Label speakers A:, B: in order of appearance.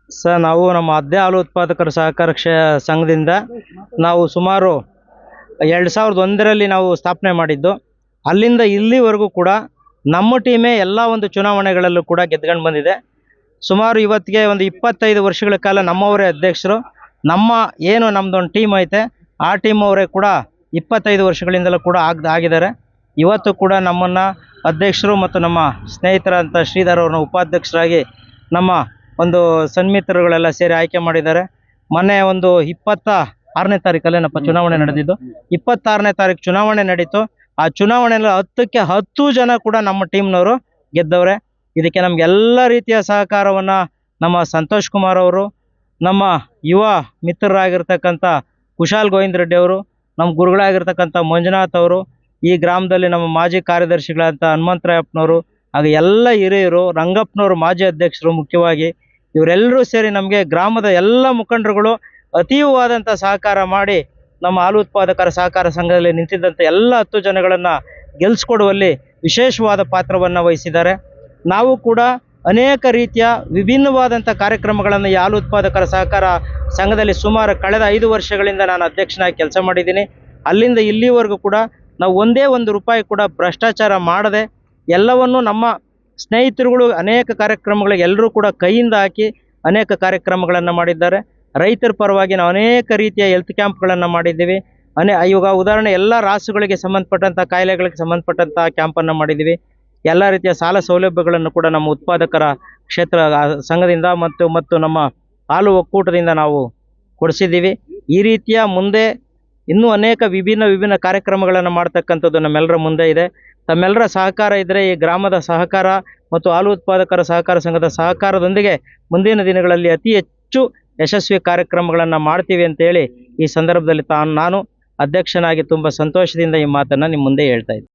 A: Sir, ನಾವು ನಮ್ಮ ಅದ್ದೆ ಹಾಲು ಉತ್ಪಾದಕರ ಸಹಕಾರ ಸಂಘದಿಂದ ನಾವು ಸುಮಾರು 2001ರಲ್ಲಿ ನಾವು ಸ್ಥಾಪನೆ ಮಾಡಿದ್ದು. ಅಲ್ಲಿಂದ ಇಲ್ಲಿವರೆಗೂ ಕೂಡ ನಮ್ಮ ಟೀಮೇ ಎಲ್ಲ ಒಂದು ಚುನಾವಣೆಗಳಲ್ಲೂ ಕೂಡ ಗೆದ್ಕೊಂಡು ಬಂದಿದೆ. ಸುಮಾರು ಇವತ್ತಿಗೆ ಒಂದು 25 ವರ್ಷಗಳ ಕಾಲ ನಮ್ಮವರೇ ಅಧ್ಯಕ್ಷರು. ನಮ್ಮ ಏನು ನಮ್ಮದೊಂದು ಟೀಮ್ ಐತೆ, ಆ ಟೀಮ್ ಅವರೇ ಕೂಡ 25 ವರ್ಷಗಳಿಂದಲೂ ಕೂಡ ಆಗಿದ್ದಾರೆ. ಇವತ್ತು ಕೂಡ ನಮ್ಮನ್ನು ಅಧ್ಯಕ್ಷರು ಮತ್ತು ನಮ್ಮ ಸ್ನೇಹಿತರಂಥ ಶ್ರೀಧರ್ ಅವ್ರನ್ನ ಉಪಾಧ್ಯಕ್ಷರಾಗಿ ನಮ್ಮ ಒಂದು ಸನ್ಮಿತ್ರಗಳೆಲ್ಲ ಸೇರಿ ಆಯ್ಕೆ ಮಾಡಿದ್ದಾರೆ. ಮೊನ್ನೆ ಒಂದು 26ನೇ ತಾರೀಕಲ್ಲೇನಪ್ಪ ಚುನಾವಣೆ ನಡೆದಿದ್ದು. 26ನೇ ತಾರೀಕು ಚುನಾವಣೆ ನಡೀತು. ಆ ಚುನಾವಣೆಯಲ್ಲಿ 10ಕ್ಕೆ 10 ಜನ ಕೂಡ ನಮ್ಮ ಟೀಮ್ನವರು ಗೆದ್ದವ್ರೆ. ಇದಕ್ಕೆ ನಮಗೆಲ್ಲ ರೀತಿಯ ಸಹಕಾರವನ್ನು ನಮ್ಮ ಸಂತೋಷ್ ಕುಮಾರ್ ಅವರು, ನಮ್ಮ ಯುವ ಮಿತ್ರರಾಗಿರ್ತಕ್ಕಂಥ ಕುಶಾಲ್ ಗೋವಿಂದ ರೆಡ್ಡಿ ಅವರು, ನಮ್ಮ ಗುರುಗಳಾಗಿರ್ತಕ್ಕಂಥ ಮಂಜುನಾಥ್ ಅವರು, ಈ ಗ್ರಾಮದಲ್ಲಿ ನಮ್ಮ ಮಾಜಿ ಕಾರ್ಯದರ್ಶಿಗಳಂತ ಹನುಮಂತರಾಯಪ್ಪನವರು, ಹಾಗೆ ಎಲ್ಲ ಹಿರಿಯರು, ರಂಗಪ್ಪನವರು ಮಾಜಿ ಅಧ್ಯಕ್ಷರು, ಮುಖ್ಯವಾಗಿ ಇವರೆಲ್ಲರೂ ಸೇರಿ ನಮಗೆ ಗ್ರಾಮದ ಎಲ್ಲ ಮುಖಂಡರುಗಳು ಅತೀವವಾದಂಥ ಸಹಕಾರ ಮಾಡಿ ನಮ್ಮ ಹಾಲು ಉತ್ಪಾದಕರ ಸಹಕಾರ ಸಂಘದಲ್ಲಿ ನಿಂತಿದ್ದಂಥ ಎಲ್ಲ 10 ಜನಗಳನ್ನು ಗೆಲ್ಲಿಸ್ಕೊಡುವಲ್ಲಿ ವಿಶೇಷವಾದ ಪಾತ್ರವನ್ನು ವಹಿಸಿದ್ದಾರೆ. ನಾವು ಕೂಡ ಅನೇಕ ರೀತಿಯ ವಿಭಿನ್ನವಾದಂಥ ಕಾರ್ಯಕ್ರಮಗಳನ್ನು ಈ ಹಾಲು ಉತ್ಪಾದಕರ ಸಹಕಾರ ಸಂಘದಲ್ಲಿ ಸುಮಾರು ಕಳೆದ 5 ವರ್ಷಗಳಿಂದ ನಾನು ಅಧ್ಯಕ್ಷನಾಗಿ ಕೆಲಸ ಮಾಡಿದ್ದೀನಿ. ಅಲ್ಲಿಂದ ಇಲ್ಲಿವರೆಗೂ ಕೂಡ ನಾವು ಒಂದೇ ಒಂದು ರೂಪಾಯಿ ಕೂಡ ಭ್ರಷ್ಟಾಚಾರ ಮಾಡದೆ ಎಲ್ಲವನ್ನು ನಮ್ಮ ಸ್ನೇಹಿತರುಗಳು ಅನೇಕ ಕಾರ್ಯಕ್ರಮಗಳಿಗೆ ಎಲ್ಲರೂ ಕೂಡ ಕೈಯಿಂದ ಹಾಕಿ ಅನೇಕ ಕಾರ್ಯಕ್ರಮಗಳನ್ನು ಮಾಡಿದ್ದಾರೆ. ರೈತರ ಪರವಾಗಿ ನಾವು ಅನೇಕ ರೀತಿಯ ಹೆಲ್ತ್ ಕ್ಯಾಂಪ್ಗಳನ್ನು ಮಾಡಿದ್ದೀವಿ. ಇವಾಗ ಉದಾಹರಣೆ ಎಲ್ಲ ರಾಸುಗಳಿಗೆ ಸಂಬಂಧಪಟ್ಟಂಥ ಕಾಯಿಲೆಗಳಿಗೆ ಸಂಬಂಧಪಟ್ಟಂಥ ಕ್ಯಾಂಪನ್ನು ಮಾಡಿದ್ದೀವಿ. ಎಲ್ಲ ರೀತಿಯ ಸಾಲ ಸೌಲಭ್ಯಗಳನ್ನು ಕೂಡ ನಮ್ಮ ಉತ್ಪಾದಕರ ಕ್ಷೇತ್ರ ಸಂಘದಿಂದ ಮತ್ತು ನಮ್ಮ ಹಾಲು ಒಕ್ಕೂಟದಿಂದ ನಾವು ಕೊಡಿಸಿದ್ದೀವಿ. ಈ ರೀತಿಯ ಮುಂದೆ ಇನ್ನೂ ಅನೇಕ ವಿಭಿನ್ನ ಕಾರ್ಯಕ್ರಮಗಳನ್ನು ಮಾಡ್ತಕ್ಕಂಥದ್ದು ನಮ್ಮೆಲ್ಲರ ಮುಂದೆ ಇದೆ. ತಮ್ಮೆಲ್ಲರ ಸಹಕಾರ ಇದ್ದರೆ ಈ ಗ್ರಾಮದ ಸಹಕಾರ ಮತ್ತು ಹಾಲು ಉತ್ಪಾದಕರ ಸಹಕಾರ ಸಂಘದ ಸಹಕಾರದೊಂದಿಗೆ ಮುಂದಿನ ದಿನಗಳಲ್ಲಿ ಅತಿ ಹೆಚ್ಚು ಯಶಸ್ವಿ ಕಾರ್ಯಕ್ರಮಗಳನ್ನು ಮಾಡ್ತೀವಿ ಅಂತೇಳಿ ಈ ಸಂದರ್ಭದಲ್ಲಿ ನಾನು ಅಧ್ಯಕ್ಷನಾಗಿ ತುಂಬ ಸಂತೋಷದಿಂದ ಈ ಮಾತನ್ನು ನಿಮ್ಮ ಮುಂದೆ ಹೇಳ್ತಾ ಇದ್ದೀನಿ.